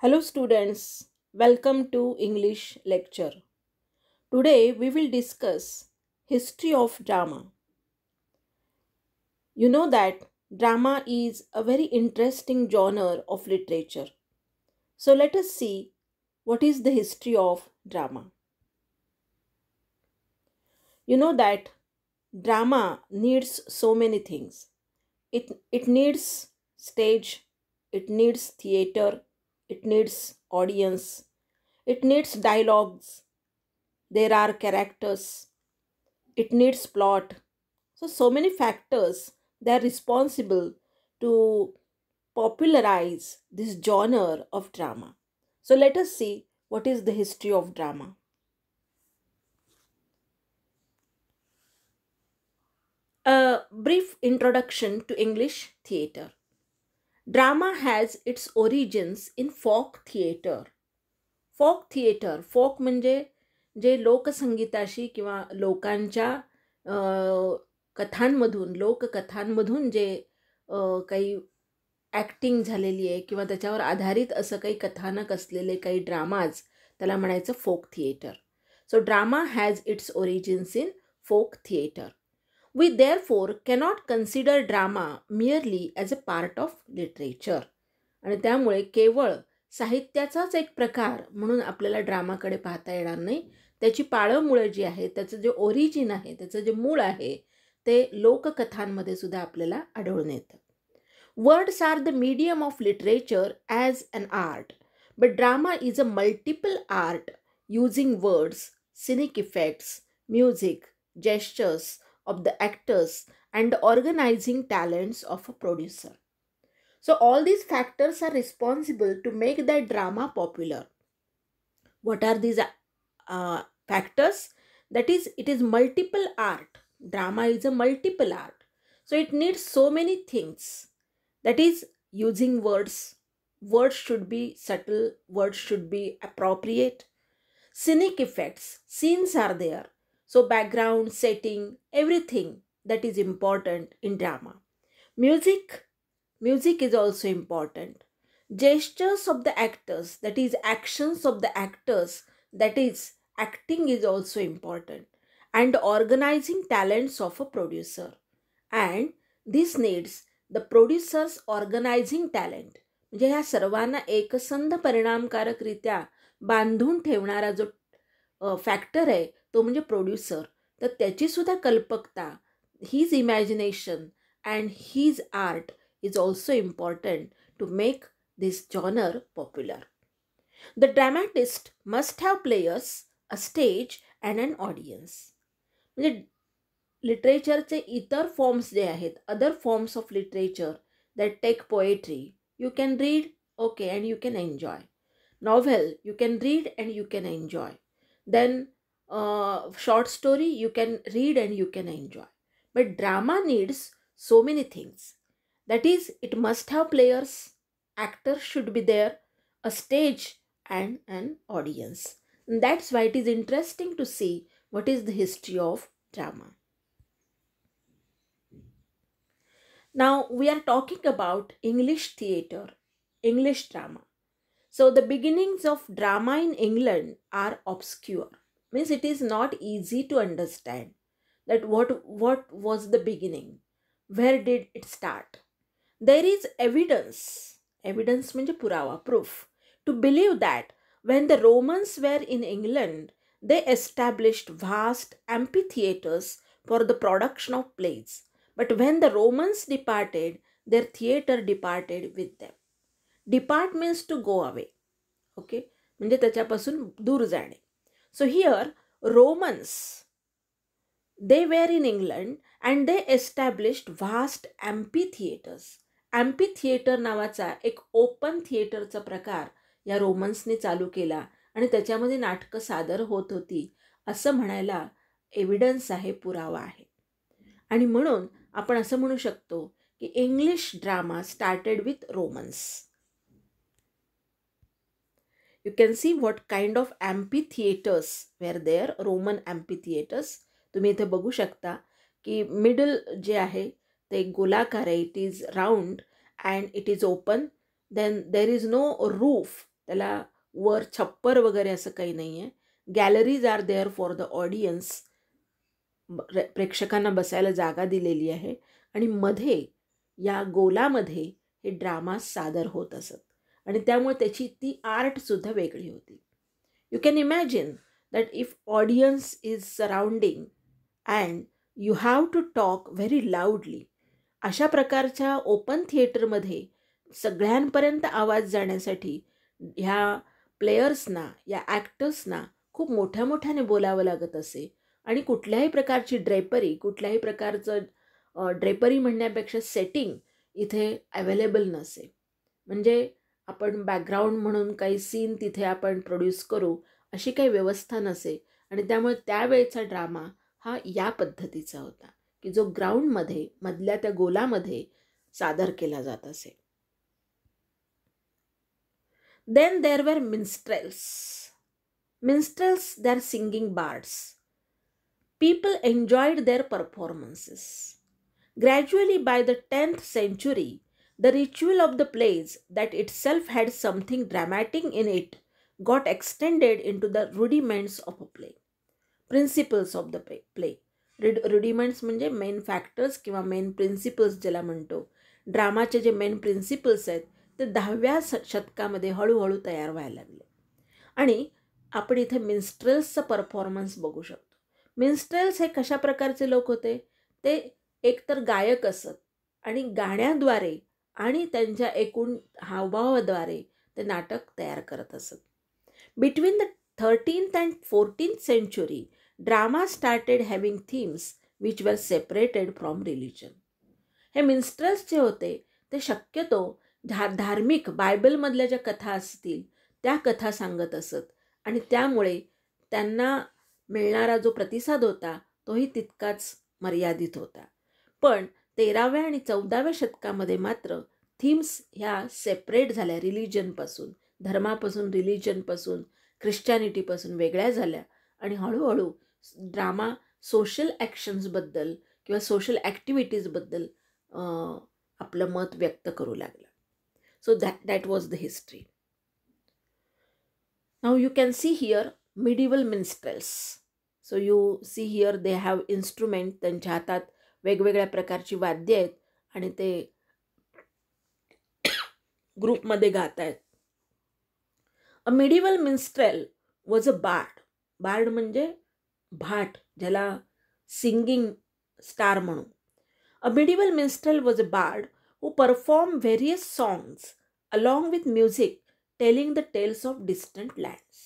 Hello students, welcome to English lecture. Today we will discuss history of drama. You know that drama is a very interesting genre of literature. So let us see what is the history of drama. You know that drama needs so many things. It needs stage, it needs theater, it needs audience, it needs dialogues, there are characters, it needs plot. So many factors they are responsible to popularize this genre of drama. So let us see what is the history of drama. A brief introduction to English theatre. Drama has its origins in folk theater. Folk theatre, folk म्हणजे जे लोकसंगीताशी किंवा लोकांच्या कथांमधून लोककथांमधून जे काही acting झालेली आहे किंवा त्याच्यावर आधारित असं काही कथानक असलेले काही ड्रामाज, त्याला म्हणायचं folk theatre. So drama has its origins in folk theatre. We therefore cannot consider drama merely as a part of literature. आणि त्यामुळे केवळ साहित्याचाच एक प्रकार म्हणून आपल्याला ड्रामाकडे पाहता येणार नाही. त्याची पाळंमुळं जी आहे, त्याचं जे ओरिजिन आहे, त्याचं जे मूळ आहे, ते लोककथांमध्ये सुद्धा आपल्याला आढळून येतं. Words are the medium of literature as an art, but drama is a multiple art using words, scenic effects, music, gestures of the actors and the organizing talents of a producer. So all these factors are responsible to make that drama popular. What are these factors? That is, it is multiple art. Drama is a multiple art. So it needs so many things. That is, using words. Words should be subtle. Words should be appropriate. Scenic effects. Scenes are there. So background, setting, everything that is important in drama. Music is also important. Gestures of the actors, that is actions of the actors, that is acting is also important. And organizing talents of a producer. And this needs the producer's organizing talent. म्हणजे ह्या सर्वांना एकसंध परिणामकारकरित्या बांधून ठेवणारा जो factor आहे तो म्हणजे प्रोड्युसर. तर त्याची सुद्धा कल्पकता, his imagination and his art is also important to make this genre popular. The dramatist must have players, a stage and an audience. म्हणजे लिटरेचरचे इतर फॉर्म्स जे आहेत, other forms of literature that take poetry, you can read okay and you can enjoy. Novel you can read and you can enjoy. Then short story you can read and you can enjoy. But drama needs so many things. That is, it must have players, actors should be there, a stage and an audience. And that's why it is interesting to see what is the history of drama. Now we are talking about English theatre, English drama. So the beginnings of drama in England are obscure. Means it is not easy to understand that what was the beginning. Where did it start? There is evidence. Evidence means purawa, proof. To believe that when the Romans were in England, they established vast amphitheaters for the production of plays. But when the Romans departed, their theater departed with them. Depart means to go away. Okay, म्हणजे त्याच्यापासून दूर जाणे. So here Romans they were in England and they established vast amphitheatres. Amphitheatre नावाचा एक open थिएटरचा प्रकार या रोमन्सने चालू केला आणि त्याच्यामध्ये नाटकं सादर होत होती असं म्हणायला एव्हिडन्स आहे, पुरावा आहे. आणि म्हणून आपण असं म्हणू शकतो की English drama started with Romans. You can see what kind of amphitheaters were there, Roman amphitheaters. तुम्ही इथे बघू शकता की मिडल जे आहे ते गोलाकार आहे, it is round and it is open. Then there is no roof त्याला वर छप्पर वगैरे असं काही नाही आहे. Galleries are there for the audience. प्रेक्षकांना बसायला जागा दिलेली आहे आणि मध्ये या गोलामध्ये हे ड्रामा सादर होत असत आणि त्यामुळे त्याची ती आर्टसुद्धा वेगळी होती. You can imagine that if audience is surrounding and you have to talk very loudly. अशा प्रकारच्या ओपन थिएटरमध्ये सगळ्यांपर्यंत आवाज जाण्यासाठी ह्या प्लेयर्सना, या ॲक्टर्सना खूप मोठ्या मोठ्याने बोलावं लागत असे आणि कुठल्याही प्रकारची कुठल्याही प्रकारचं ड्रेपरी म्हणण्यापेक्षा सेटिंग इथे अवेलेबल नसे. म्हणजे आपण बॅकग्राऊंड म्हणून काही सीन तिथे आपण प्रोड्यूस करू अशी काही व्यवस्था नसे आणि त्यामुळे त्यावेळचा ड्रामा हा या पद्धतीचा होता की जो ग्राउंडमध्ये मधल्या त्या गोलामध्ये सादर केला जात असे. Then there were minstrels. Minstrels, they're singing bards. People enjoyed their performances. Gradually, by the 10th century, the ritual of the plays, that itself had something dramatic in it, got extended into the rudiments of a play. Principles of the play. Rudiments म्हणजे main factors किंवा main principles ज्याला म्हणतो. ड्रामाचे जे main principles आहेत ते 10व्या शतकामध्ये हळूहळू तयार व्हायला लागले. आणि आपण इथे मिन्स्ट्रेल्सचा परफॉर्मन्स बघू शकतो. मिन्स्ट्रेल्स हे कशा प्रकारचे लोक होते? ते एकतर गायक असत आणि गाण्याद्वारे आणि त्यांच्या एकूण हावभावाद्वारे ते नाटक तयार करत असत. Between the 13th and 14th century, drama started having themes which were separated from religion. हे मिन्स्ट्रेल्स जे होते ते शक्यतो धार्मिक बायबलमधल्या ज्या कथा असतील त्या कथा सांगत असत आणि त्यामुळे त्यांना मिळणारा जो प्रतिसाद होता तोही तितकाच मर्यादित होता. पण 13व्या आणि 14व्या शतकामध्ये मात्र थीम्स ह्या सेपरेट झाल्या. रिलिजनपासून, धर्मापासून, रिलिजनपासून, ख्रिश्चॅनिटीपासून वेगळ्या झाल्या आणि हळूहळू ड्रामा सोशल ॲक्शन्सबद्दल किंवा सोशल ॲक्टिव्हिटीजबद्दल आपलं मत व्यक्त करू लागला. So that was the history. Now you can see here medieval minstrels. So you see here they have instrument. त्यांच्या हातात वेगवेगळ्या प्रकारची वाद्य आहेत आणि ते ग्रुपमध्ये गात आहेत. A medieval minstrel was a bard. Bard म्हणजे भाट, ज्याला सिंगिंग स्टार म्हणू. A medieval minstrel was a bard who performed various songs along with music telling the tales of distant lands.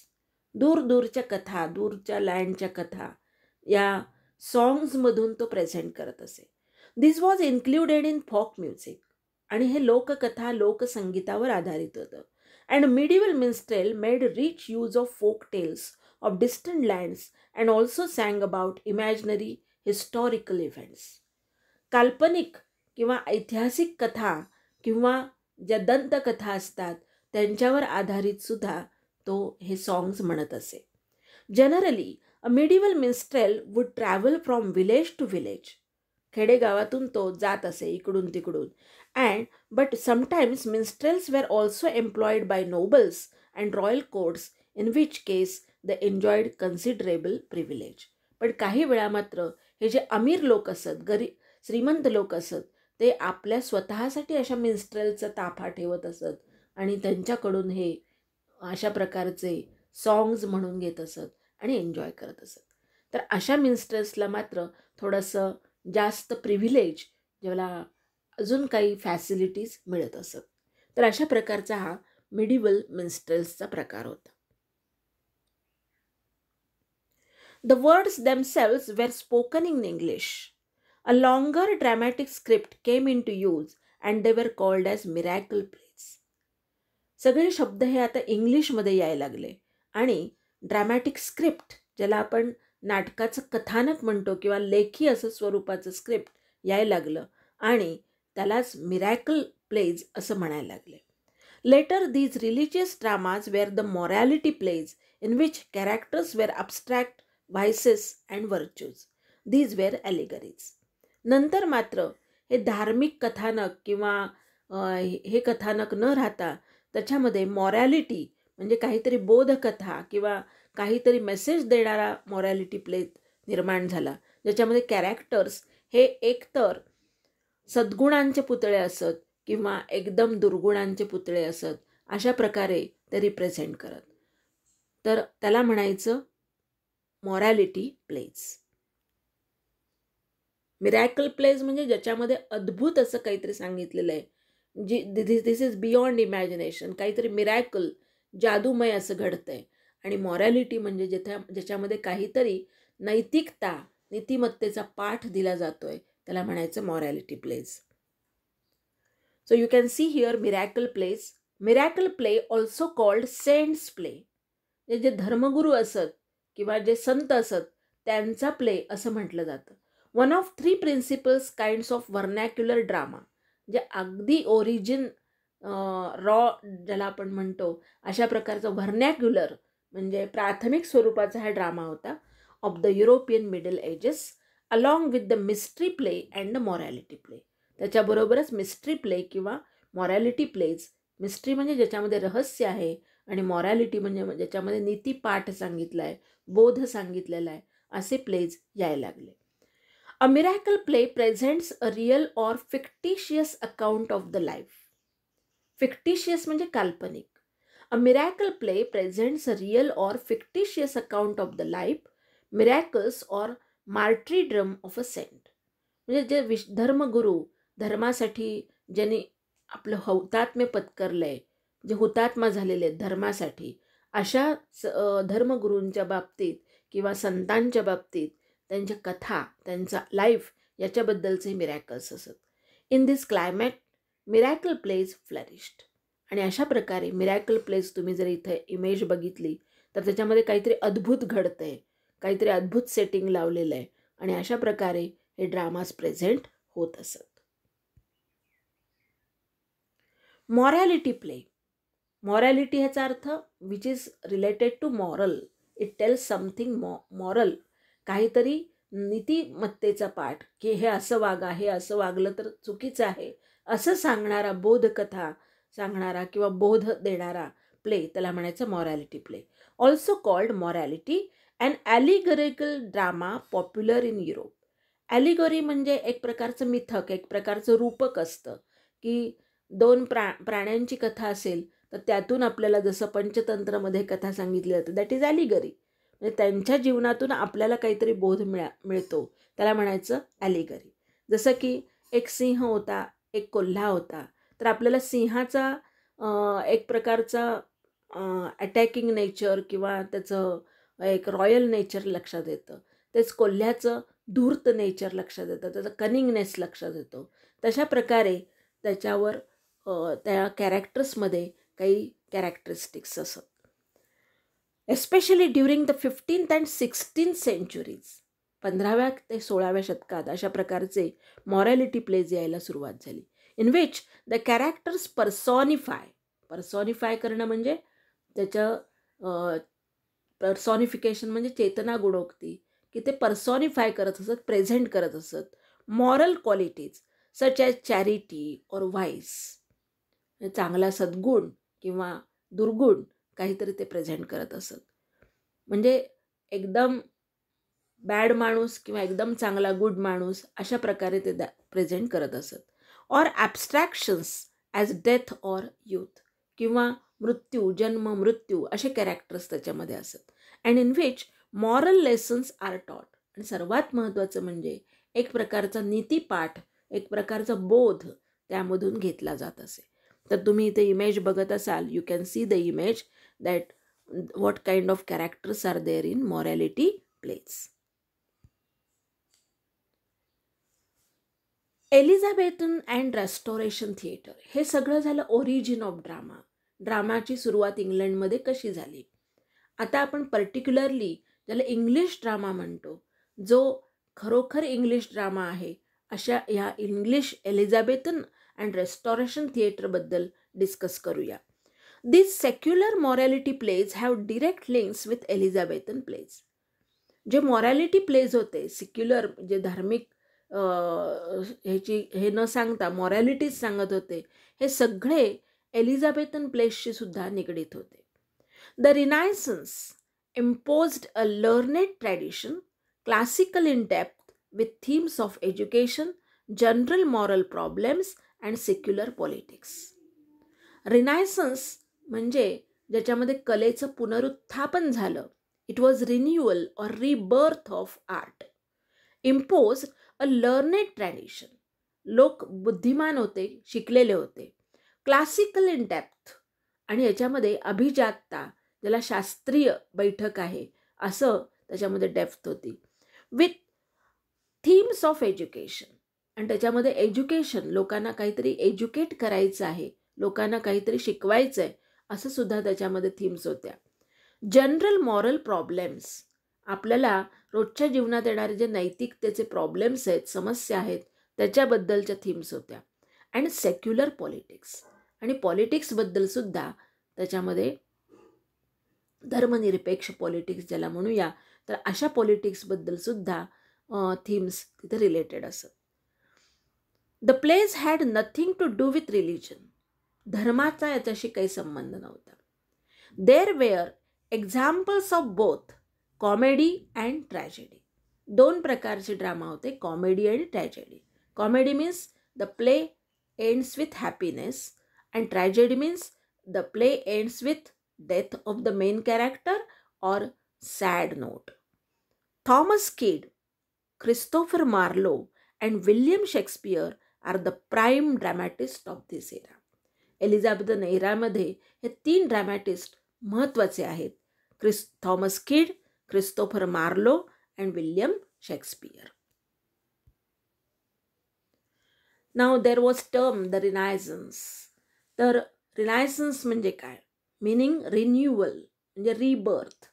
दूरच्या कथा, दूरच्या लँडच्या कथा या सॉंग्समधून तो प्रेझेंट करत असे. This was included in folk music. आणि हे लोककथा, लोकसंगीतावर आधारित होतं. And medieval minstrel made rich use of folk tales of distant lands and also sang about imaginary historical events. काल्पनिक किंवा ऐतिहासिक कथा किंवा ज्या दंतकथा असतात त्यांच्यावर आधारित सुद्धा तो हे सॉंग्स म्हणत असे. Generally a medieval minstrel would travel from village to village. खेडेगावातून तो जात असे इकडून तिकडून. But sometimes minstrels were also employed by nobles and royal courts, in which case the enjoyed considerable privilege. पण काही वेळा मात्र हे जे अमीर लोक असत, श्रीमंत लोक असत, ते आपल्या स्वतःसाठी अशा मिन्स्ट्रेलचा ताफा ठेवत असत आणि त्यांच्याकडून हे अशा प्रकारचे सॉंग्स म्हणून घेत असत आणि एन्जॉय करत असत. तर अशा मिन्स्ट्रेल्सला मात्र थोडंसं जास्त प्रिव्हिलेज, ज्याला अजून काही फॅसिलिटीज मिळत असत. तर अशा प्रकारचा हा मिडिवल मिन्स्ट्रेल्सचा प्रकार होता. The words themselves were spoken in English. A longer dramatic script came into use and they were called as miracle plays. सगळे शब्द हे आता इंग्लिशमध्ये यायला लागले आणि ड्रॅमॅटिक स्क्रिप्ट, ज्याला आपण नाटकाचं कथानक म्हणतो किंवा लेखी असं स्वरूपाचं स्क्रिप्ट यायला लागलं आणि त्यालाच मिरॅकल प्लेज असं म्हणायला लागले. Later these religious dramas were the morality plays in which characters were abstract vices and virtues. These were allegories. नंतर मात्र हे धार्मिक कथानक किंवा हे कथानक न राहता त्याच्यामध्ये मॉरॅलिटी म्हणजे काहीतरी बोधकथा किंवा काहीतरी मेसेज देणारा मॉरॅलिटी प्ले निर्माण झाला, ज्याच्यामध्ये कॅरेक्टर्स हे एकतर सद्गुणांचे पुतळे असत किंवा एकदम दुर्गुणांचे पुतळे असत, अशा प्रकारे ते रिप्रेझेंट करत. तर त्याला म्हणायचं मॉरॅलिटी प्लेज. मिरॅकल प्लेज म्हणजे ज्याच्यामध्ये अद्भुत असं काहीतरी सांगितलेलं आहे, दिस इज बियॉन्ड इमॅजिनेशन, काहीतरी मिरॅकल, जादूमय असं घडतंय. आणि मॉरॅलिटी म्हणजे ज्याच्यामध्ये काहीतरी नैतिकता, नीतिमत्तेचा पाठ दिला जातोय, त्याला म्हणायचं morality plays. So you can see here miracle plays. Miracle play also called saints play. जे धर्मगुरू असत किंवा जे संत असत त्यांचा प्ले असं म्हटलं जातं. One of 3 principal kinds of vernacular drama, जे अगदी ओरिजिन रॉ ज्याला आपण म्हणतो अशा प्रकारचं व्हर्नॅक्युलर म्हणजे प्राथमिक स्वरूपाचा हा ड्रामा होता of the European middle edges, along with the mystery play and the morality play. त्याच्याबरोबरच मिस्ट्री प्ले किंवा मॉरॅलिटी प्लेज, मिस्ट्री म्हणजे ज्याच्यामध्ये रहस्य आहे आणि मॉरॅलिटी म्हणजे ज्याच्यामध्ये नीतीपाठ सांगितला आहे, बोध सांगितलेला आहे, असे प्लेज यायला लागले. A miracle play presents a real or fictitious account of the life. Fictitious म्हणजे काल्पनिक. A miracle play presents a real or fictitious account of the life, miracles or martyrdom of a saint. म्हणजे जे धर्मगुरू धर्मासाठी ज्यांनी आपलं हौतात्म्य पत्करलंय, जे हुतात्मा झालेले आहेत धर्मासाठी, अशा धर्मगुरूंच्या बाबतीत किंवा संतांच्या बाबतीत त्यांच्या कथा, त्यांचा लाईफ याच्याबद्दलचे मिरॅकल्स असत. In this climate miracle plays flourished. आणि अशा प्रकारे मिरॅकल प्लेज तुम्ही जर इथे इमेज बघितली तर त्याच्यामध्ये काहीतरी अद्भुत घडतं आहे, काहीतरी अद्भुत सेटिंग लावलेलं आहे आणि अशा प्रकारे हे ड्रामाज प्रेझेंट होत असत. Morality play. मॉरॅलिटी ह्याचा अर्थ which is related to moral. It tells something moral, काहीतरी नीतिमत्तेचा पाठ, की हे असं वागा, हे असं वागलं तर चुकीचं आहे, असं सांगणारा बोधकथा सांगणारा किंवा बोध देणारा प्ले, त्याला म्हणायचं morality play. Also called morality and allegorical drama popular in Europe. Allegory म्हणजे एक प्रकारचं मिथक, एक प्रकारचं रूपक असतं, की 2 प्राण्यांची कथा असेल तर त्यातून आपल्याला जसं पंचतंत्रमध्ये कथा सांगितली जाते, दॅट इज ॲलिगरी. म्हणजे त्यांच्या जीवनातून आपल्याला काहीतरी बोध मिळतो, त्याला म्हणायचं ॲलिगरी. जसं की एक सिंह होता, एक कोल्हा होता, तर आपल्याला सिंहाचा एक प्रकारचा अटॅकिंग नेचर किंवा त्याचं एक रॉयल नेचर लक्षात येतं. तेच कोल्ह्याचं धूर्त नेचर लक्षात येतं, त्याचा कनिंगनेस लक्षात येतो. तशा प्रकारे त्याच्यावर त्या कॅरेक्टर्समध्ये काही कॅरेक्टरिस्टिक्स असत. Especially during the 15th and 16th centuries, 15व्या ते 16व्या शतकात अशा प्रकारचे मॉरॅलिटी प्लेज यायला सुरुवात झाली. इन विच द कॅरेक्टर्स पर्सॉनिफाय करणं म्हणजे त्याचं पर्सॉनिफिकेशन म्हणजे चेतना गुणोक्ती, की ते पर्सॉनिफाय करत असत, प्रेझेंट करत असत moral qualities such as charity और व्हाईस. चांगला सद्गुण किंवा दुर्गुण काहीतरी ते प्रेझेंट करत असत. म्हणजे एकदम बॅड माणूस किंवा एकदम चांगला गुड माणूस अशा प्रकारे ते प्रेझेंट करत असत. Or abstractions as death or youth, किंवा मृत्यू, जन्म, मृत्यू असे कॅरेक्टर्स त्याच्यामध्ये असत. And in which moral lessons are taught. आणि सर्वात महत्त्वाचं म्हणजे एक प्रकारचा नीतिपाठ, एक प्रकारचा बोध त्यामधून घेतला जात असे. तर तुम्ही इथे इमेज बघत असाल, you can see the image that what kind of characters are there in morality plays. Elizabethan and Restoration theatre, हे सगळं झालं ओरिजिन ऑफ ड्रामा. ड्रामाची सुरुवात इंग्लंडमध्ये कशी झाली. आता आपण पर्टिक्युलरली ज्याला इंग्लिश ड्रामा म्हणतो, जो खरोखर इंग्लिश ड्रामा आहे, अशा ह्या इंग्लिश एलिझाबेथन अँड रेस्टोरेशन थिएटरबद्दल डिस्कस करूया. These secular morality plays have direct links with Elizabethan plays. जे मॉरॅलिटी प्लेज होते सिक्युलर, जे धार्मिक हे न सांगता मॉरॅलिटीज सांगत होते, हे सगळे एलिझाबेथन प्लेजशी सुद्धा निगडीत होते. The Renaissance imposed a learned tradition, classical in depth, with themes of education, general moral problems, and secular politics. रिनायसन्स म्हणजे ज्याच्यामध्ये कलेचं पुनरुत्थापन झालं. It was renewal or rebirth of art. Impose a learned tradition. लोक बुद्धिमान होते, शिकलेले होते. क्लासिकल इन डेप्थ आणि याच्यामध्ये अभिजातता, ज्याला शास्त्रीय बैठक आहे असं त्याच्यामध्ये डेप्थ होती. विथ थीम्स ऑफ एज्युकेशन, आणि त्याच्यामध्ये एज्युकेशन, लोकांना काहीतरी एज्युकेट करायचं आहे, लोकांना काहीतरी शिकवायचं आहे असं सुद्धा त्याच्यामध्ये थीम्स होत्या. जनरल मॉरल प्रॉब्लेम्स, आपल्याला रोजच्या जीवनात येणारे जे नैतिकतेचे प्रॉब्लेम्स आहेत, समस्या आहेत, त्याच्याबद्दलच्या थीम्स होत्या. अँड सेक्युलर पॉलिटिक्स, आणि पॉलिटिक्सबद्दल सुद्धा त्याच्यामध्ये धर्मनिरपेक्ष पॉलिटिक्स ज्याला म्हणूया, तर अशा पॉलिटिक्सबद्दल सुद्धा थीम्स तिथे रिलेटेड असत. The plays had nothing to do with religion. धर्माचा याच्याशी काही संबंध नव्हता. There were examples of both comedy and tragedy. दोन प्रकारचे ड्रामा होते, कॉमेडी आणि tragedy. Comedy means the play ends with happiness, and tragedy means the play ends with death of the main character or sad note. Thomas Kyd, Christopher Marlowe and William Shakespeare are the prime dramatist of this era. Elizabethan एरामध्ये हे 3 dramatist महत्त्वाचे आहेत. Thomas Kyd, Christopher Marlowe and William Shakespeare. नाव there was term the Renaissance. तर Renaissance म्हणजे काय? Meaning renewal, म्हणजे rebirth,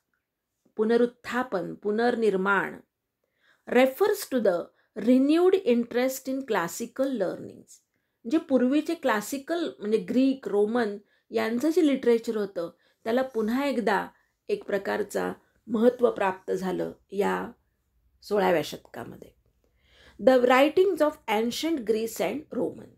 पुनरुत्थापन, पुनर्निर्माण. Refers to the renewed interest in classical learnings. जे पूर्वीचे क्लासिकल म्हणजे ग्रीक, रोमन यांचं जे लिटरेचर होतं त्याला पुन्हा एकदा एक प्रकारचा महत्त्व प्राप्त झालं या 16व्या शतकामध्ये. The writings of ancient Greece and Roman.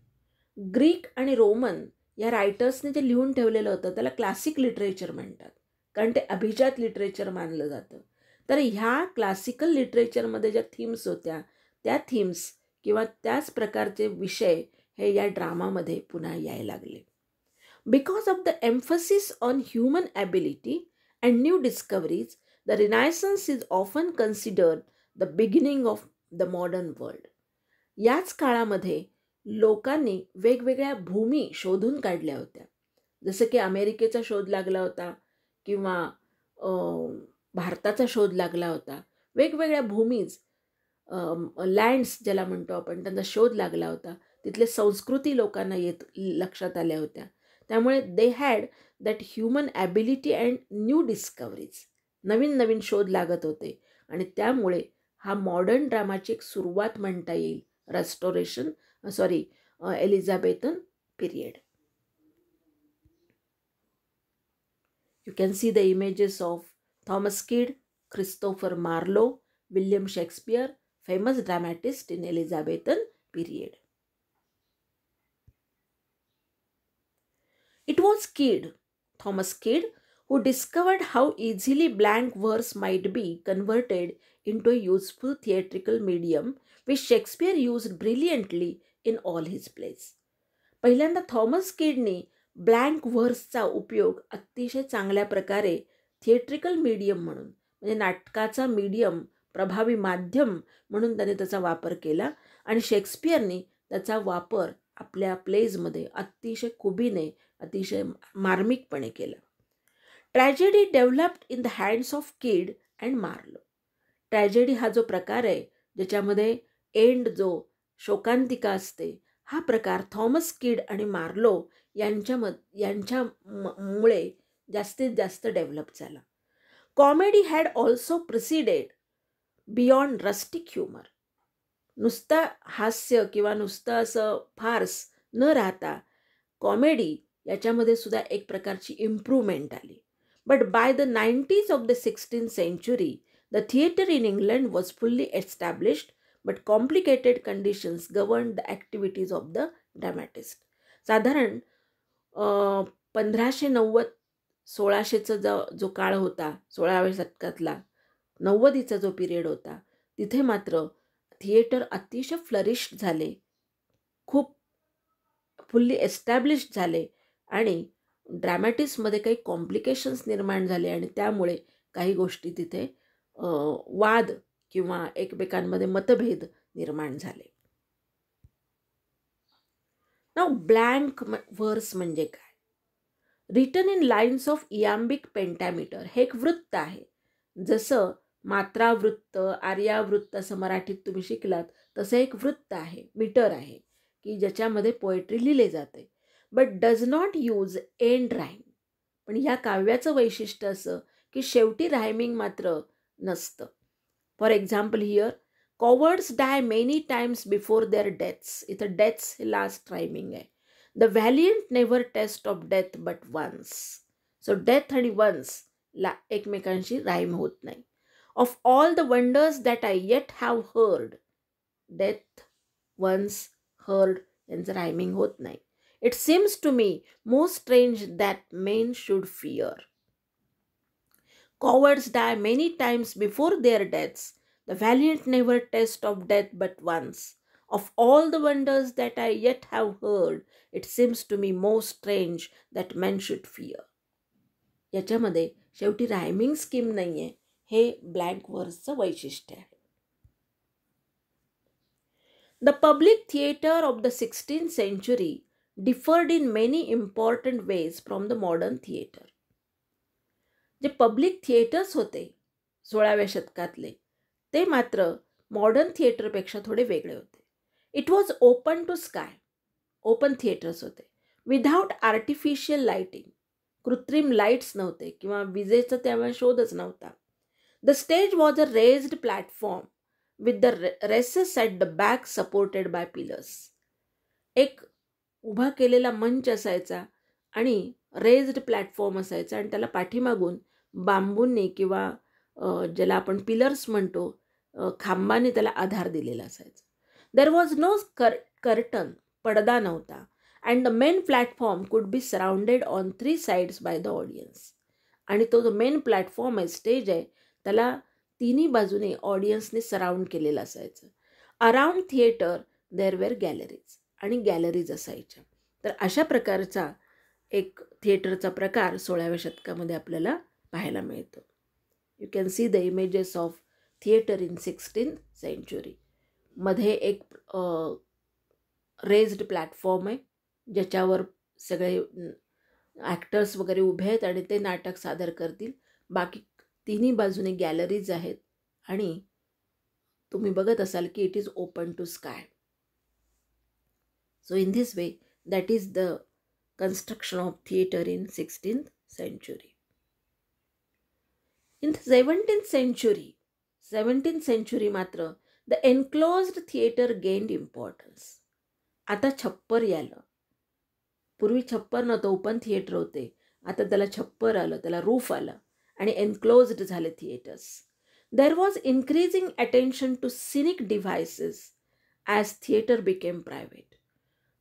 Greek आणि रोमन या रायटर्सने जे लिहून ठेवलेलं होतं त्याला क्लासिक लिटरेचर म्हणतात, कारण ते अभिजात लिटरेचर मानलं जातं. तर ह्या क्लासिकल लिटरेचरमध्ये ज्या थीम्स होत्या त्या थीम्स किंवा त्याच प्रकारचे विषय हे या ड्रामामध्ये पुन्हा यायला लागले. Because of the emphasis on human ability and new discoveries, the Renaissance is often considered the beginning of the modern world. याच काळामध्ये लोकांनी वेगवेगळ्या भूमी शोधून काढल्या होत्या. जसं की अमेरिकेचा शोध लागला होता किंवा भारताचा शोध लागला होता. वेगवेगळ्या भूमीज, लँड्स ज्याला म्हणतो आपण, त्यांचा शोध लागला होता. तिथले संस्कृती लोकांना लक्षात आल्या होत्या. त्यामुळे they had that human ability and new discoveries. नवीन नवीन शोध लागत होते आणि त्यामुळे हा मॉडर्न ड्रामाची एक सुरुवात म्हणता येईल. एलिझाबेथन period. You can see the images of Thomas Kidd, Christopher Marlowe, William Shakespeare, famous dramatist in Elizabethan period. It was Kidd, Thomas Kidd, who discovered how easily blank verse might be converted into a useful theatrical medium, which Shakespeare used brilliantly in all his plays. पहिल्यांदा Thomas kidney blank व्हर्सचा उपयोग अतिशय चांगल्या प्रकारे theatrical medium म्हणून, म्हणजे नाटकाचा medium, प्रभावी माध्यम म्हणून त्याने त्याचा वापर केला आणि शेक्सपियरने त्याचा वापर आपल्या प्लेजमध्ये अतिशय खुबीने, अतिशय मार्मिकपणे केला. Tragedy developed in the hands of Kyd and Marlowe. Tragedy हा जो प्रकार आहे ज्याच्यामध्ये एंड, जो शोकांतिका असते, हा प्रकार थॉमस किड आणि मार्लो यांच्यामुळे जास्तीत जास्त डेव्हलप झाला. Comedy had also preceded beyond rustic humour. नुसतं हास्य किंवा नुसतं असं फार्स न राहता कॉमेडी याच्यामध्ये सुद्धा एक प्रकारची इम्प्रूव्हमेंट आली. But by the 90s of the 16th century, the theatre in England was fully established, but complicated conditions governed the activities of the dramatist. साधारण 1590 1600चा जो काळ होता, 16व्या शतकातला 90चा जो पिरियड होता, तिथे मात्र थिएटर अतिशय फ्लरिश्ड झाले, खूप फुल्ली एस्टॅब्लिश्ड झाले आणि ड्रॅमॅटिक्समध्ये काही कॉम्प्लिकेशन्स निर्माण झाले आणि त्यामुळे काही गोष्टी तिथे वाद किंवा एकमेकांमध्ये मतभेद निर्माण झाले. नाउ ब्लँक वर्स म्हणजे काय? रिटन इन लाईन्स ऑफ इयाम्बिक पेंटॅमीटर हे एक वृत्त आहे. जसं मात्रावृत्त, आर्यावृत्त असं मराठीत तुम्ही शिकलात तसं एक वृत्त आहे, मीटर आहे की ज्याच्यामध्ये पोएट्री लिहिले जाते. But does not use end rhyme. पण ह्या काव्याचं वैशिष्ट्य असं की शेवटी रायमिंग मात्र नसतं. For example here cowards die many times before their deaths. इथं डेथ्स हे लास्ट रायमिंग आहे. The valiant never taste of death but once. So death आणि वन्स ला एकमेकांशी राईम होत नाही. Of all the wonders that I yet have heard, death, once, heard यांचं rhyming होत नाही. It seems to me most strange that men should fear. Cowards die many times before their deaths. The valiant never taste of death but once. Of all the wonders that I yet have heard, it seems to me most strange that men should fear. याच्यामध्ये शेवटी rhyming scheme नाही आहे, हे blank वर्सचं वैशिष्ट्य आहे. The public theatre of the 16th century differed in many important ways from the modern theatre. जे public theatres होते 16व्या शतकातले ते मात्र मॉडर्न थिएटरपेक्षा थोडे वेगळे होते. It was open to sky. Open theatres होते विदाउट आर्टिफिशियल लाईटिंग. कृत्रिम लाईट्स नव्हते किंवा विजेचा त्यावेळेस शोधच नव्हता. The stage was a raised platform with the recesses at the back supported by pillars. एक उभा केलेला मंच असायचा आणि रेज्ड प्लॅटफॉर्म असायचा आणि त्याला पाठीमागून बांबूंनी किंवा ज्याला आपण पिलर्स म्हणतो खांबाने त्याला आधार दिलेला असायचा. देर वॉज नो कर्टन, पडदा नव्हता. And the main platform could be surrounded on 3 sides by the audience. आणि तो जो मेन प्लॅटफॉर्म आहे, स्टेज आहे, त्याला तिन्ही बाजूने ऑडियन्सने सराउंड केलेला असायचं. Around theatre there were galleries, आणि गॅलरीज असायच्या. तर अशा प्रकारचा एक थिएटरचा प्रकार 16व्या शतकामध्ये आपल्याला पाहायला मिळतो. You can see the images of theatre in 16th century. मध्ये एक रेज्ड प्लॅटफॉर्म आहे ज्याच्यावर सगळे ॲक्टर्स वगैरे उभे आहेत आणि ते नाटक सादर करतील. बाकी तिन्ही बाजूने गॅलरीज आहेत आणि तुम्ही बघत असाल की it is open to sky. So in this way that is the construction of theatre in 16th century. In the 17th century मात्र the enclosed theatre gained importance. आता छप्पर यालं. पूर्वी छप्पर नव्हतं, ओपन थिएटर होते. आता त्याला छप्पर आलं, त्याला रूफ आलं आणि एन्क्लोज्ड झाले theatres. There was increasing attention to scenic devices as theatre became private.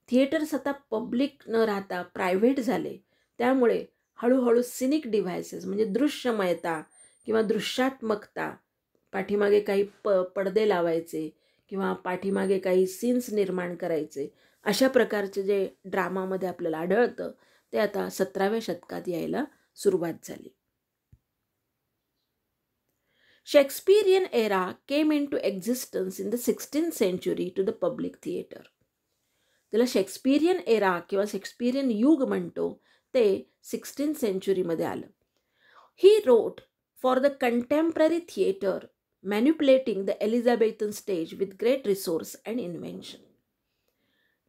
Theatres आता पब्लिक न राहता प्रायव्हेट झाले. त्यामुळे हळूहळू सिनिक डिव्हायसेस म्हणजे दृश्यमयता किंवा दृश्यात्मकता, पाठीमागे काही पडदे लावायचे किंवा पाठीमागे काही सीन्स निर्माण करायचे, अशा प्रकारचे जे ड्रामामध्ये आपल्याला आढळतं ते आता 17व्या शतकात यायला सुरुवात झाली. Shakespearean era came in to existence in the 16th century to the public theatre. त्याला शेक्सपिरियन एरा किंवा शेक्सपिरियन युग म्हणतो, ते 16th centuryमध्ये आलं. He wrote for the contemporary theatre manipulating the Elizabethan stage with great resource and invention.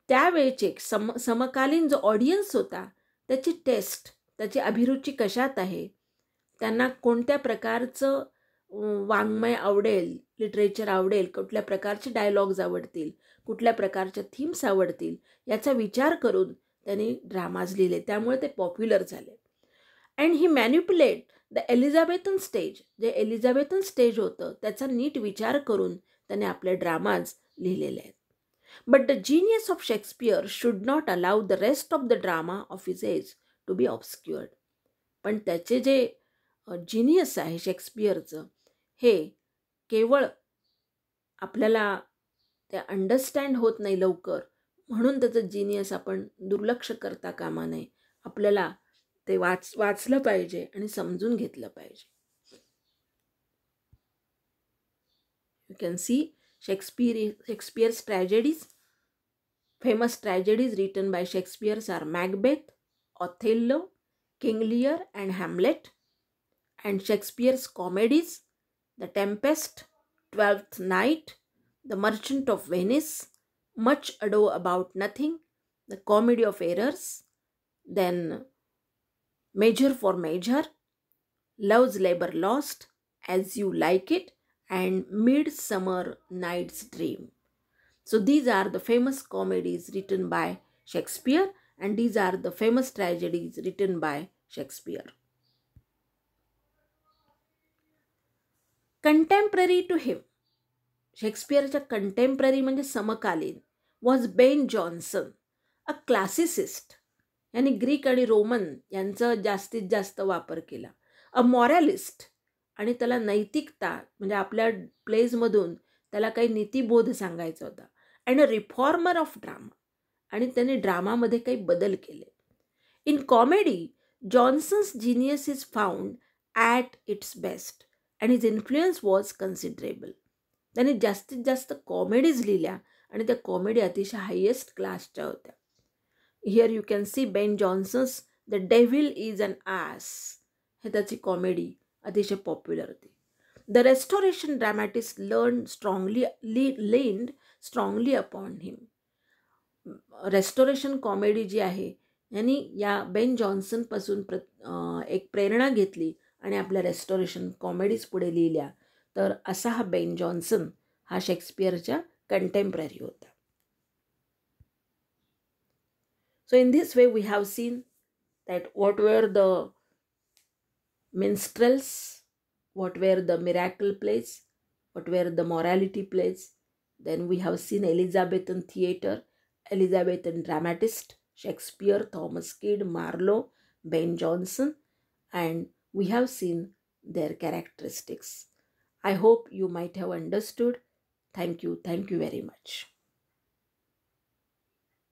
त्यावेळचे समकालीन जो ऑडियन्स होता त्याची टेस्ट, त्याची अभिरुची कशात आहे, त्यांना कोणत्या प्रकारचं वाङ्मय आवडेल, लिटरेचर आवडेल, कुठल्या प्रकारचे डायलॉग्स आवडतील, कुठल्या प्रकारच्या थीम्स आवडतील, याचा विचार करून त्यांनी ड्रामाज लिहिले. त्यामुळे ते पॉप्युलर झाले. And he manipulate the Elizabethan stage. जे एलिझाबेथन स्टेज होतं त्याचा नीट विचार करून त्याने आपले ड्रामाज लिहिलेले आहेत. But the genius of Shakespeare should not allow the rest of the drama of his age to be obscured. पण त्याचे जे जिनियस आहे शेक्सपियरचं, हे केवळ आपल्याला ते अंडरस्टँड होत नाही लवकर, म्हणून त्याचं जिनियस आपण दुर्लक्ष करता कामा नये. आपल्याला ते वाचलं पाहिजे आणि समजून घेतलं पाहिजे. You can C Shakespeare's tragedies. Famous tragedies written by Shakespeare are Macbeth, Othello, King Lear, and Hamlet. And Shakespeare's comedies, The Tempest, Twelfth Night, The Merchant of Venice, Much Ado About Nothing, The Comedy of Errors, then Measure for Measure, Love's Labor Lost, As You Like It, and Midsummer Night's Dream. So these are the famous comedies written by Shakespeare, and these are the famous tragedies written by Shakespeare. Contemporary to him, शेक्सपियरच्या contemporary म्हणजे समकालीन, was Ben Jonson, a classicist. यांनी Greek आणि Roman यांचा जास्तीत जास्त वापर केला. अ मॉरॅलिस्ट, आणि त्याला नैतिकता म्हणजे आपल्या प्लेजमधून त्याला काही नीतिबोध सांगायचा होता. And a reformer of drama, आणि त्याने ड्रामामध्ये काही बदल केले. In comedy Johnson's genius is found at its best and his influence was considerable. त्याने जास्तीत जास्त कॉमेडीज लिहिल्या आणि त्या कॉमेडी अतिशय हायेस्ट क्लासच्या होत्या. Here you can see Ben Jonson's The Devil Is an Ass, हे त्याची कॉमेडी अतिशय पॉप्युलर होती. The Restoration dramatist leaned strongly upon him. Restoration comedy जी आहे यांनी या बेन जॉन्सनपासून एक प्रेरणा घेतली आणि आपल्या रेस्टोरेशन कॉमेडीज पुढे लिहिल्या. तर असा हा बेन जॉन्सन हा शेक्सपियरच्या कंटेम्पररी होता. So in this way we have seen that what were the minstrels, what were the miracle plays, what were the morality plays. Then we have seen Elizabethan theatre, Elizabethan dramatist, Shakespeare, Thomas Kyd, Marlowe, Ben Jonson, and we have seen their characteristics. I hope you might have understood. Thank you very much.